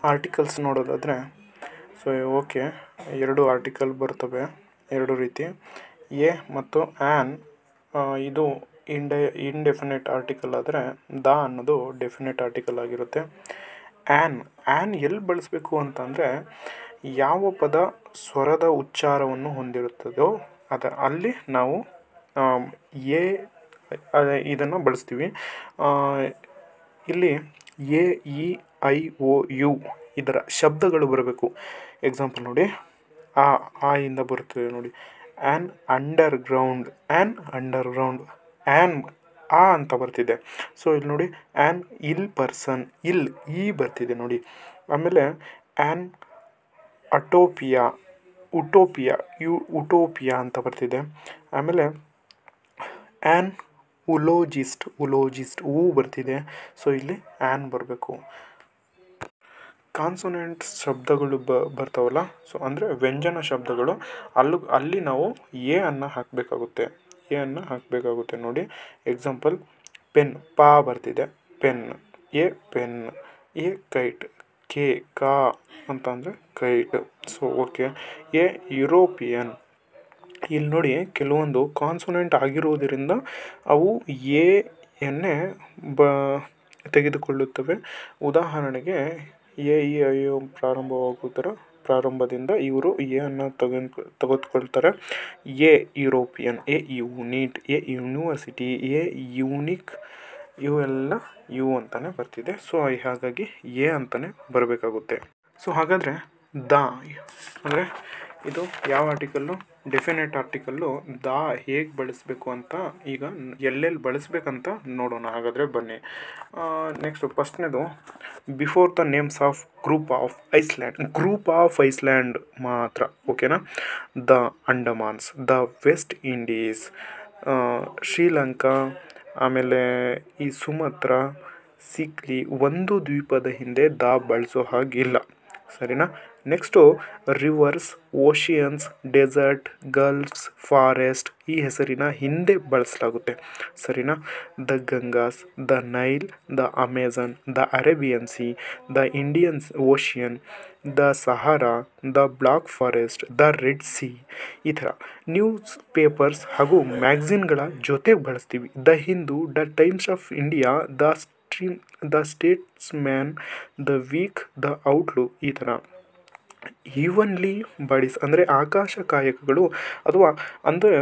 Articles ನೋಡೋದಾದರೆ so okay, ಎರಡು article ಬರ್ತವೆ, ಎರಡು ರೀತಿ. ಎ ಮತ್ತು ಆ್ಯನ್ ಇದು ಇಂಡೆಫಿನೆಟ್ ಆರ್ಟಿಕಲ್ ಆದರೆ ದ ಅನ್ನೋದು ಡೆಫಿನೆಟ್ ಆರ್ಟಿಕಲ್ ಆಗಿರುತ್ತೆ. ಆ್ಯನ್ ಎಲ್ಲಿ ಬಳಸಬೇಕು ಅಂತಂದರೆ ಯಾವ ಪದ ಸ್ವರದ ಉಚ್ಚಾರವನ್ನು ಹೊಂದಿರುತ್ತದೋ ಅಲ್ಲಿ ನಾವು ಎ ಇದನ್ನು ಬಳಸ್ತೀವಿ. ಇಲ್ಲಿ A E I O U ಇದರ ಶಬ್ದಗಳು ಬರಬೇಕು. ಎಕ್ಸಾಂಪಲ್ ನೋಡಿ, ಆ ಇಂದ ಬರುತ್ತದೆ ನೋಡಿ, ಆ್ಯನ್ ಅಂಡರ್ಗ್ರೌಂಡ್, ಆ್ಯನ್ ಆ ಅಂತ ಬರ್ತಿದೆ. ಸೊ ಇಲ್ಲಿ ನೋಡಿ, ಆ್ಯನ್ ಇಲ್ ಪರ್ಸನ್, ಈ ಬರ್ತಿದೆ ನೋಡಿ. ಆಮೇಲೆ ಆ್ಯನ್ ಉಟೋಪಿಯಾ ಅಂತ ಬರ್ತಿದೆ. ಆಮೇಲೆ ಆ್ಯನ್ ಉಲೋಜಿಸ್ಟ್ ಬರ್ತಿದೆ. ಸೊ ಇಲ್ಲಿ ಆ್ಯನ್ ಬರಬೇಕು. ಕಾನ್ಸೊನೆಂಟ್ ಶಬ್ದಗಳು ಬರ್ತಾವಲ್ಲ, ಸೊ ಅಂದರೆ ವ್ಯಂಜನ ಶಬ್ದಗಳು, ಅಲ್ಲಿ ನಾವು ಎ ಅನ್ನು ಹಾಕಬೇಕಾಗುತ್ತೆ ನೋಡಿ. ಎಕ್ಸಾಂಪಲ್ ಪೆನ್, ಪಾ ಬರ್ತಿದೆ, pen. A pen. A kite, ಕಾ ಅಂತಂದರೆ kite. So okay. A European. ಇಲ್ಲಿ ನೋಡಿ, ಕೆಲವೊಂದು ಕಾನ್ಸೊನೆಂಟ್ ಆಗಿರುವುದರಿಂದ ಅವು ಎನ್ನೇ ತೆಗೆದುಕೊಳ್ಳುತ್ತವೆ. ಉದಾಹರಣೆಗೆ ಎ ಇ ಐ ಒ ಪ್ರಾರಂಭದಿಂದ ಇವರು ಎ ಅನ್ನು ತೆಗೆದುಕೊಳ್ತಾರೆ. A European, a unit, a university, a unique, ಇವೆಲ್ಲ ಯು ಅಂತಲೇ ಬರ್ತಿದೆ. ಸೊ ಹಾಗಾಗಿ ಎ ಅಂತಲೇ ಬರಬೇಕಾಗುತ್ತೆ. ಸೊ ಹಾಗಾದರೆ ದ ಅಂದರೆ ಇದು ಯಾವ ಆರ್ಟಿಕಲ್ಲು? Definite article. ದ ಹೇಗೆ ಬಳಸಬೇಕು ಅಂತ ಈಗ ಎಲ್ಲೆಲ್ಲಿ ಬಳಸಬೇಕಂತ ನೋಡೋಣ. ಹಾಗಾದರೆ ಬನ್ನಿ. ನೆಕ್ಸ್ಟು ಫಸ್ಟ್ನೇದು, before the names of group of island ಮಾತ್ರ, ಓಕೆನಾ? The Andamans, the West Indies, Sri Lanka, ಆಮೇಲೆ ಈ ಸುಮತ್ರ, ಸಿಕ್ಲಿ, ಒಂದು ದ್ವೀಪದ ಹಿಂದೆ ದ ಬಳಸೋ ಹಾಗಿಲ್ಲ, ಸರಿನಾ? Next rivers, oceans, desert, gulfs, forest ಈ ಹೆಸರಿನ ಹಿಂದೆ ಬಳಸಲಾಗುತ್ತೆ, ಸರಿನಾ? The Ganges, the Nile, the Amazon, the Arabian Sea, the Indian Ocean, the Sahara, the Black Forest, the Red Sea. ಈ ಥರ ನ್ಯೂಸ್ ಪೇಪರ್ಸ್ ಹಾಗೂ ಮ್ಯಾಗ್ಝಿನ್ಗಳ ಜೊತೆಗೆ ಬಳಸ್ತೀವಿ. The Hindu, the Times of India, the Statesman, the Week, the Outlook. ಈ ಥರ evenly bodies ಅಂದರೆ ಆಕಾಶ ಕಾಯಕಗಳು ಅಥವಾ ಅಂದರೆ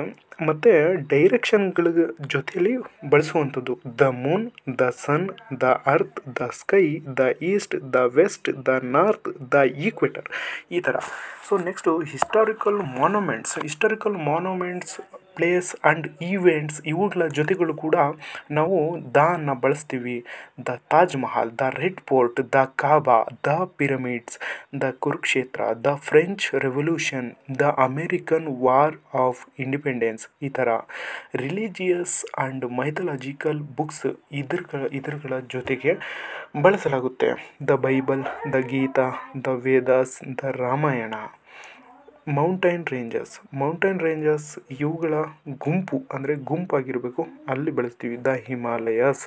ಮತ್ತು ಡೈರೆಕ್ಷನ್ಗಳ ಜೊತೆಯಲ್ಲಿ ಬಳಸುವಂಥದ್ದು. The moon, the sun, the earth, the sky, the east, the west, the north, the equator. ಈ ಥರ. So next historical monuments, place and events ಇವುಗಳ ಜೊತೆಗಳು ಕೂಡ ನಾವು ದ ಅನ್ನು ಬಳಸ್ತೀವಿ. The Taj Mahal, the Red Fort, the Kaaba, the pyramids, the Kurukshetra, the French Revolution, the American War of Independence. ಈ ಥರ ರಿಲಿಜಿಯಸ್ ಆ್ಯಂಡ್ ಮೈಥಾಲಜಿಕಲ್ ಬುಕ್ಸ್ ಇದ್ರಗಳ ಜೊತೆಗೆ ಬಳಸಲಾಗುತ್ತೆ. The Bible, the Geetha, the Vedas, the Ramayana. Mountain ranges ಇವುಗಳ ಗುಂಪಾಗಿರಬೇಕು, ಅಲ್ಲಿ ಬಳಸ್ತೀವಿ. The Himalayas,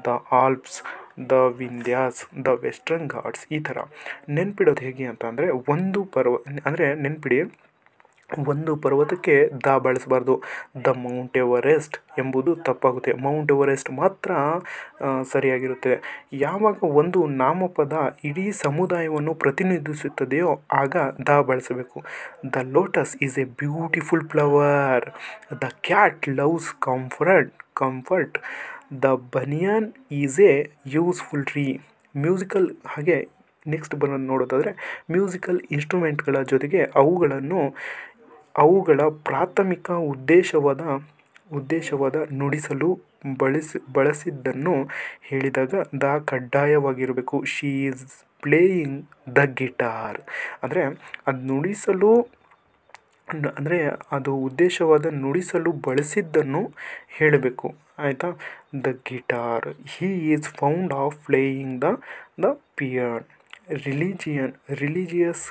the Alps, the Vindhyas, the western Ghats. ಈ ಥರ ನೆನ್ಪಿಡೋದು ಹೇಗೆ ಅಂತ ಅಂದರೆ ಒಂದು ಪರ್ವತಕ್ಕೆ ದ ಬಳಸಬಾರ್ದು. ದ ಮೌಂಟ್ ಎವರೆಸ್ಟ್ ಎಂಬುದು ತಪ್ಪಾಗುತ್ತೆ. ಮೌಂಟ್ ಎವರೆಸ್ಟ್ ಮಾತ್ರ ಸರಿಯಾಗಿರುತ್ತೆ. ಯಾವಾಗ ಒಂದು ನಾಮಪದ ಇಡೀ ಸಮುದಾಯವನ್ನು ಪ್ರತಿನಿಧಿಸುತ್ತದೆಯೋ ಆಗ ದ ಬಳಸಬೇಕು. The lotus is a beautiful flower. The cat loves comfort. The banyan is a useful tree. Musical ಹಾಗೆ ನೆಕ್ಸ್ಟ್ ನೋಡೋದಾದರೆ ಮ್ಯೂಸಿಕಲ್ ಇನ್ಸ್ಟ್ರೂಮೆಂಟ್ಗಳ ಜೊತೆಗೆ ಅವುಗಳ ಪ್ರಾಥಮಿಕ ಉದ್ದೇಶವಾದ ನುಡಿಸಲು ಬಳಸಿದ್ದನ್ನು ಹೇಳಿದಾಗ ದ ಕಡ್ಡಾಯವಾಗಿರಬೇಕು. She is playing the guitar ಅಂದರೆ ಅದು ಉದ್ದೇಶವಾದ ನುಡಿಸಲು ಬಳಸಿದ್ದನ್ನು ಹೇಳಬೇಕು, ಆಯಿತಾ? The guitar. He is found of playing the piano. Religious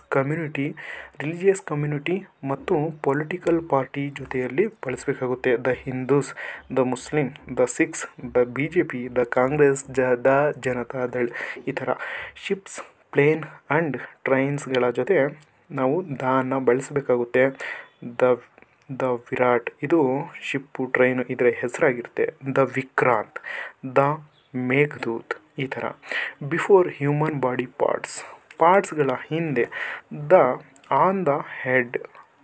community ಮತ್ತು ಪೊಲಿಟಿಕಲ್ ಪಾರ್ಟಿ ಜೊತೆಯಲ್ಲಿ ಬಳಸಬೇಕಾಗುತ್ತೆ. The Hindus, the Muslim, the Sikhs, the BJP, the Congress, the Janata Dal. ಈ ಥರ ಶಿಪ್ಸ್, ಪ್ಲೇನ್ ಆ್ಯಂಡ್ ಟ್ರೈನ್ಸ್ಗಳ ಜೊತೆ ನಾವು ದಾನ ಬಳಸಬೇಕಾಗುತ್ತೆ. ದ ದ ವಿರಾಟ್ ಇದು ಶಿಪ್ಪು ಟ್ರೈನು ಇದರ ಹೆಸರಾಗಿರುತ್ತೆ. ದ ವಿಕ್ರಾಂತ್, ದ ಮೇಘದೂತ್ ಈ ಥರ. ಬಿಫೋರ್ ಹ್ಯೂಮನ್ ಬಾಡಿ ಪಾರ್ಟ್ಸ್ಗಳ ಹಿಂದೆ the on the head,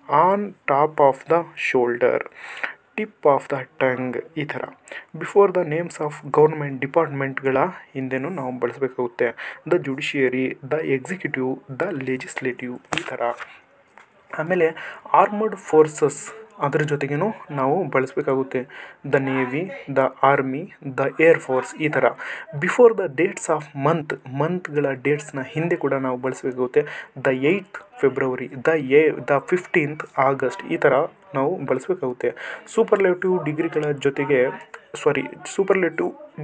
on top of the shoulder, tip of the tongue ಈ ಥರ. Before the names of government ಡಿಪಾರ್ಟ್ಮೆಂಟ್ಗಳ ಹಿಂದೆನೂ ನಾವು ಬಳಸಬೇಕಾಗುತ್ತೆ. The judiciary, the executive, the legislative ಈ ಥರ. ಆಮೇಲೆ ಆರ್ಮರ್ಡ್ ಫೋರ್ಸಸ್ ಅದರ ಜೊತೆಗೇನು ನಾವು ಬಳಸಬೇಕಾಗುತ್ತೆ. The navy, the army, the air force ಈ ಥರ. ಬಿಫೋರ್ ದ ಡೇಟ್ಸ್ ಆಫ್ ಮಂತ್ಗಳ ಡೇಟ್ಸ್ನ ಹಿಂದೆ ಕೂಡ ನಾವು ಬಳಸಬೇಕಾಗುತ್ತೆ. The 8th February, the 15th August ಈ ಥರ ನಾವು ಬಳಸಬೇಕಾಗುತ್ತೆ. ಸೂಪರ್ಲೇಟಿವ್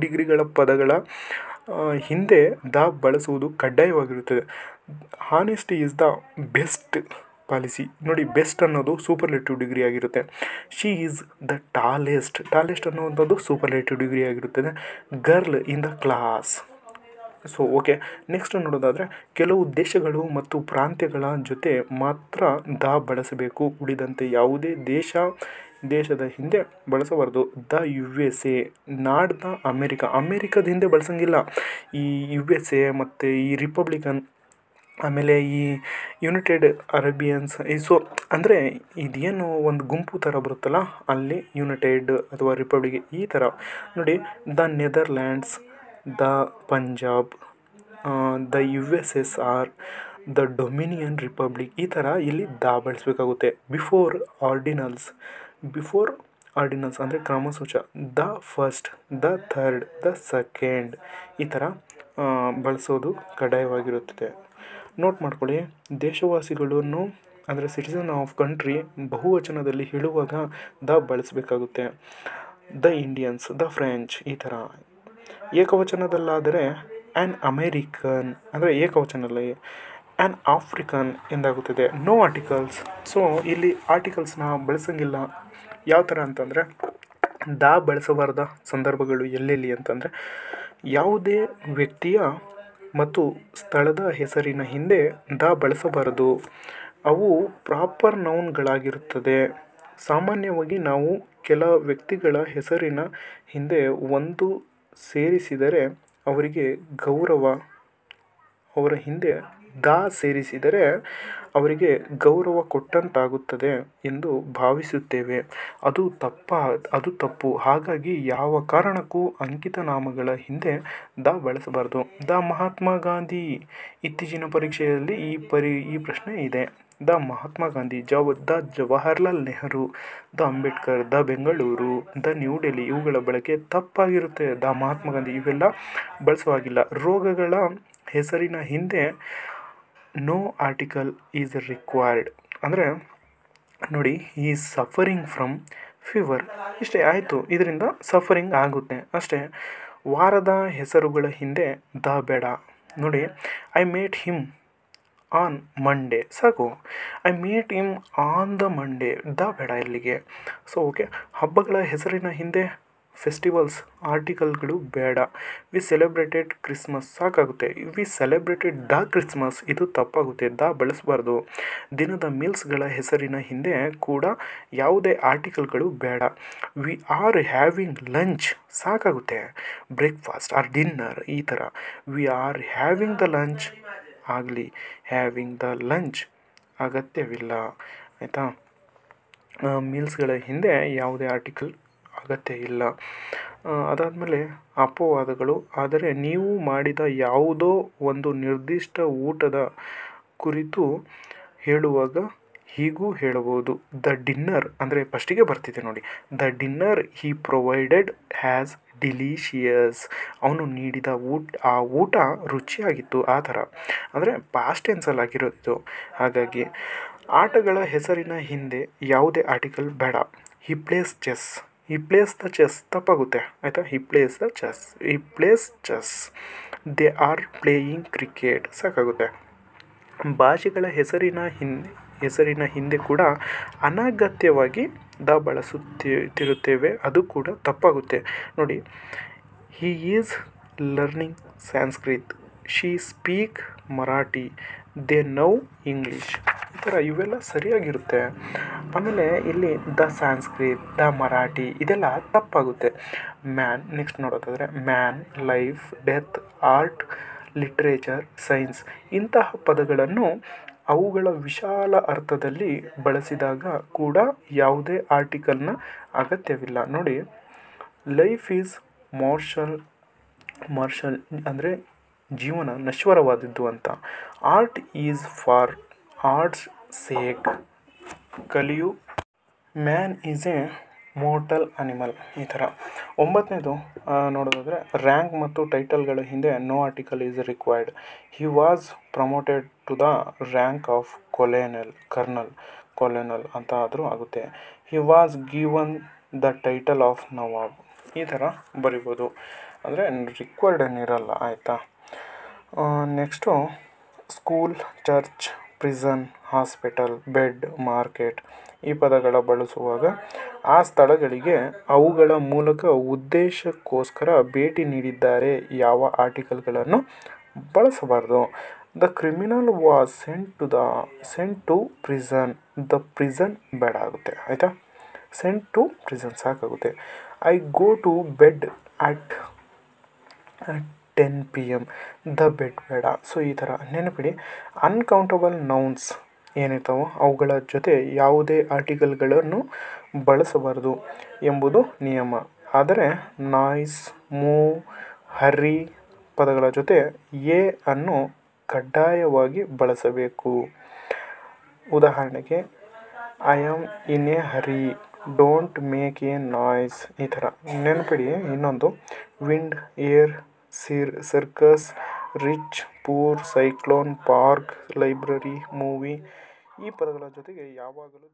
ಡಿಗ್ರಿಗಳ ಪದಗಳ ಹಿಂದೆ ದ ಬಳಸುವುದು ಕಡ್ಡಾಯವಾಗಿರುತ್ತದೆ. Honesty is the best policy. ನೋಡಿ, ಬೆಸ್ಟ್ ಅನ್ನೋದು ಸೂಪರ್ಲೇಟಿವ್ ಡಿಗ್ರಿ ಆಗಿರುತ್ತೆ. ಶಿ ಈಸ್ ದ ಟಾಲೆಸ್ಟ್ ಅನ್ನುವಂಥದ್ದು ಸೂಪರ್ಲೇಟಿವ್ ಡಿಗ್ರಿ ಆಗಿರುತ್ತದೆ. Girl in the class. So okay, next ನೋಡೋದಾದರೆ ಕೆಲವು ದೇಶಗಳು ಮತ್ತು ಪ್ರಾಂತ್ಯಗಳ ಜೊತೆ ಮಾತ್ರ ದ ಬಳಸಬೇಕು. ಉಳಿದಂತೆ ಯಾವುದೇ ದೇಶದ ಹಿಂದೆ ಬಳಸಬಾರ್ದು. ದ USA, ನಾಟ್ ದ ಅಮೇರಿಕದ ಹಿಂದೆ ಬಳಸಂಗಿಲ್ಲ. ಈ USA ಮತ್ತು ಈ ರಿಪಬ್ಲಿಕನ್, ಆಮೇಲೆ ಈ ಯುನೈಟೆಡ್ ಅರೇಬಿಯನ್ಸ್ ಅಂದರೆ ಇದೇನು ಒಂದು ಗುಂಪು ಥರ ಬರುತ್ತಲ್ಲ, ಅಲ್ಲಿ ಯುನೈಟೆಡ್ ಅಥವಾ ರಿಪಬ್ಲಿಕ್ ಈ ಥರ. ನೋಡಿ, the Netherlands, the Punjab, the USSR, the Dominion Republic ಈ ಥರ ಇಲ್ಲಿ ದ ಬಳಸಬೇಕಾಗುತ್ತೆ. ಬಿಫೋರ್ ಆರ್ಡಿನಲ್ಸ್ ಅಂದರೆ ಕ್ರಮಸೂಚ. The first, the third, the second ಈ ಥರ ಬಳಸೋದು ಕಡ್ಡಾಯವಾಗಿರುತ್ತದೆ. ನೋಟ್ ಮಾಡ್ಕೊಳ್ಳಿ, ದೇಶವಾಸಿಗಳನ್ನು ಅಂದರೆ ಸಿಟಿಸನ್ ಆಫ್ ಕಂಟ್ರಿ ಬಹುವಚನದಲ್ಲಿ ಹೇಳುವಾಗ ದ ಬಳಸಬೇಕಾಗುತ್ತೆ. ದ ಇಂಡಿಯನ್ಸ್, ದ ಫ್ರೆಂಚ್ ಈ ಥರ. ಏಕವಚನದಲ್ಲಾದರೆ ಆ್ಯನ್ ಅಮೇರಿಕನ್ ಅಂದರೆ ಏಕವಚನಲ್ಲಿ, ಆ್ಯನ್ ಆಫ್ರಿಕನ್ ಎಂದಾಗುತ್ತದೆ. No articles. ಸೊ ಇಲ್ಲಿ ಆರ್ಟಿಕಲ್ಸ್ನ ಬಳಸಂಗಿಲ್ಲ. ಯಾವ ಥರ ಅಂತಂದರೆ ದ ಬಳಸಬಾರ್ದ ಸಂದರ್ಭಗಳು ಎಲ್ಲೆಲ್ಲಿ ಅಂತಂದರೆ, ಯಾವುದೇ ವ್ಯಕ್ತಿಯ ಮತ್ತು ಸ್ಥಳದ ಹೆಸರಿನ ಹಿಂದೆ ದ ಬಳಸಬಾರದು. ಅವು ಪ್ರಾಪರ್ ನೌನ್ಗಳಾಗಿರುತ್ತದೆ. ಸಾಮಾನ್ಯವಾಗಿ ನಾವು ಕೆಲ ವ್ಯಕ್ತಿಗಳ ಹೆಸರಿನ ಹಿಂದೆ ಒಂದು ಸೇರಿಸಿದರೆ ಅವರಿಗೆ ಗೌರವ ಕೊಟ್ಟಂತಾಗುತ್ತದೆ ಎಂದು ಭಾವಿಸುತ್ತೇವೆ. ಅದು ತಪ್ಪು. ಹಾಗಾಗಿ ಯಾವ ಕಾರಣಕ್ಕೂ ಅಂಕಿತನಾಮಗಳ ಹಿಂದೆ ದ ಬಳಸಬಾರದು. ದ ಮಹಾತ್ಮ ಗಾಂಧಿ. ಇತ್ತೀಚಿನ ಪರೀಕ್ಷೆಯಲ್ಲಿ ಈ ಪ್ರಶ್ನೆ ಇದೆ. The Mahatma Gandhi, the Jawaharlal Nehru, the Ambedkar, the Bengaluru, the new Delhi ಇವುಗಳ ಬಳಕೆ ತಪ್ಪಾಗಿರುತ್ತೆ. ದ ಮಹಾತ್ಮ ಗಾಂಧಿ ಇವೆಲ್ಲ ಬಳಸುವಾಗಿಲ್ಲ. ರೋಗಗಳ ಹೆಸರಿನ ಹಿಂದೆ ನೋ ಆರ್ಟಿಕಲ್ ಈಸ್ ರಿಕ್ವೈರ್ಡ್. ಅಂದರೆ ನೋಡಿ, ಈಸ್ ಸಫರಿಂಗ್ ಫ್ರಮ್ ಫೀವರ್ ಇಷ್ಟೇ ಆಯಿತು, ಇದರಿಂದ ಸಫರಿಂಗ್ ಆಗುತ್ತೆ ಅಷ್ಟೇ. ವಾರದ ಹೆಸರುಗಳ ಹಿಂದೆ ದ ಬೇಡ. ನೋಡಿ, I met him on Monday ಸಾಕು. I meet him on the Monday the ಬೇಡ ಇಲ್ಲಿಗೆ. ಸೊ ಓಕೆ, ಹಬ್ಬಗಳ ಹೆಸರಿನ ಹಿಂದೆ ಫೆಸ್ಟಿವಲ್ಸ್ ಆರ್ಟಿಕಲ್ಗಳು ಬೇಡ. ವಿ ಸೆಲೆಬ್ರೇಟೆಡ್ ಕ್ರಿಸ್ಮಸ್ ಸಾಕಾಗುತ್ತೆ. ವಿ ಸೆಲೆಬ್ರೇಟೆಡ್ ದ ಕ್ರಿಸ್ಮಸ್ ಇದು ತಪ್ಪಾಗುತ್ತೆ, ದ ಬಳಸಬಾರ್ದು. ದಿನದ ಮೀಲ್ಸ್ಗಳ ಹೆಸರಿನ ಹಿಂದೆ ಕೂಡ ಯಾವುದೇ ಆರ್ಟಿಕಲ್ಗಳು ಬೇಡ. ವಿ ಆರ್ ಹ್ಯಾವಿಂಗ್ ಲಂಚ್ ಸಾಕಾಗುತ್ತೆ. ಬ್ರೇಕ್ಫಾಸ್ಟ್ ಆರ್ ಡಿನ್ನರ್ ಈ ಥರ. We are having the lunch ಆಗಲಿ, ಹ್ಯಾವಿಂಗ್ ದ ಲಂಚ್ ಅಗತ್ಯವಿಲ್ಲ. ಆಯಿತಾ? ಮೀಲ್ಸ್ಗಳ ಹಿಂದೆ ಯಾವುದೇ ಆರ್ಟಿಕಲ್ ಅಗತ್ಯ ಇಲ್ಲ. ಅದಾದಮೇಲೆ ಅಪವಾದಗಳು. ಆದರೆ ನೀವು ಮಾಡಿದ ಯಾವುದೋ ಒಂದು ನಿರ್ದಿಷ್ಟ ಊಟದ ಕುರಿತು ಹೇಳುವಾಗ ಹೀಗೂ ಹೇಳಬಹುದು. ದ ಡಿನ್ನರ್ ಅಂದರೆ ಫಸ್ಟಿಗೆ ಬರ್ತಿದೆ ನೋಡಿ, the dinner he provided has delicious. ಅವನು ನೀಡಿದ ಆ ಊಟ ರುಚಿಯಾಗಿತ್ತು ಆ ಥರ. ಅಂದರೆ ಪಾಸ್ಟ್ ಟೆನ್ಸಲ್ಲಿ ಆಗಿರೋದು. ಹಾಗಾಗಿ ಆಟಗಳ ಹೆಸರಿನ ಹಿಂದೆ ಯಾವುದೇ ಆರ್ಟಿಕಲ್ ಬೇಡ. ಹಿ ಪ್ಲೇಸ್ ದ ಚೆಸ್ ತಪ್ಪಾಗುತ್ತೆ. ಆಯಿತಾ? He plays chess. They are playing cricket ಸಾಕಾಗುತ್ತೆ. ಭಾಷೆಗಳ ಹೆಸರಿನ ಹಿಂದೆ ಕೂಡ ಅನಗತ್ಯವಾಗಿ ದ ಬಳಸುತ್ತಿರುತ್ತೇವೆ, ಅದು ಕೂಡ ತಪ್ಪಾಗುತ್ತೆ. ನೋಡಿ, he is learning Sanskrit, she speak Marathi, they now English. ಈ ಥರ ಇವೆಲ್ಲ ಸರಿಯಾಗಿರುತ್ತೆ. ಆಮೇಲೆ ಇಲ್ಲಿ ದ ಸಾಂಸ್ಕ್ರಿಟ್, ದ ಮರಾಠಿ ಇದೆಲ್ಲ ತಪ್ಪಾಗುತ್ತೆ. ಮ್ಯಾನ್ ನೆಕ್ಸ್ಟ್ ನೋಡೋದಾದರೆ man, life, death, art, literature, science ಇಂತಹ ಪದಗಳನ್ನು ಅವುಗಳ ವಿಶಾಲ ಅರ್ಥದಲ್ಲಿ ಬಳಸಿದಾಗ ಕೂಡ ಯಾವುದೇ ಆರ್ಟಿಕಲ್ನ ಅಗತ್ಯವಿಲ್ಲ. ನೋಡಿ, ಲೈಫ್ ಈಸ್ ಮಾರ್ಷಲ್ ಅಂದರೆ ಜೀವನ ನಶ್ವರವಾದದ್ದು ಅಂತ. Art is for art's sake, ಕಲಿಯು. Man is a mortal animal. ಈ ಥರ. 9ನೇದು ನೋಡೋದಾದರೆ ರ್ಯಾಂಕ್ ಮತ್ತು ಟೈಟಲ್ಗಳ ಹಿಂದೆ no article is required. He was promoted to the rank of colonel ಅಂತ ಆದರೂ ಆಗುತ್ತೆ. He was given the title of Nawab. ಈ ಥರ ಬರಿಬೋದು. ಅಂದರೆ ರಿಕ್ವೈರ್ಡ್ ಏನಿರಲ್ಲ, ಆಯಿತಾ. Next school, church, prison, hospital, bed, market ಈ ಪದಗಳ ಬಳಸುವಾಗ ಆ ಸ್ಥಳಗಳಿಗೆ ಅವುಗಳ ಮೂಲಕ ಉದ್ದೇಶಕ್ಕೋಸ್ಕರ ಭೇಟಿ ನೀಡಿದ್ದಾರೆ ಯಾವ ಆರ್ಟಿಕಲ್ಗಳನ್ನು ಬಳಸಬಾರ್ದು. The criminal was sent to prison. The prison ಬೇಡ ಆಗುತ್ತೆ, ಆಯಿತಾ. ಸೆಂಟ್ ಟು ಪ್ರಿಸನ್ ಸಾಕಾಗುತ್ತೆ. I go to bed at 10 PM. The bed ಬೇಡ. ಸೊ ಈ ಥರ ನೆನಪಿಡಿ. ಅನ್ಕೌಂಟಬಲ್ ನೌನ್ಸ್ ಏನಿರ್ತಾವೋ ಅವುಗಳ ಜೊತೆ ಯಾವುದೇ ಆರ್ಟಿಕಲ್ಗಳನ್ನು ಬಳಸಬಾರದು ಎಂಬುದು ನಿಯಮ. ಆದರೆ ನಾಯ್ಸ್, ಮೂವ್, ಹರ್ರಿ ಪದಗಳ ಜೊತೆ ಎ ಅನ್ನು ಕಡ್ಡಾಯವಾಗಿ ಬಳಸಬೇಕು. ಉದಾಹರಣೆಗೆ I am in a Hari, don't make A noise. ಈ ಥರ ನೆನಪಿಡಿ. ಇನ್ನೊಂದು wind, air, circus, rich, poor, cyclone, park, library, movie ಈ ಪದಗಳ ಜೊತೆಗೆ ಯಾವಾಗಲೂ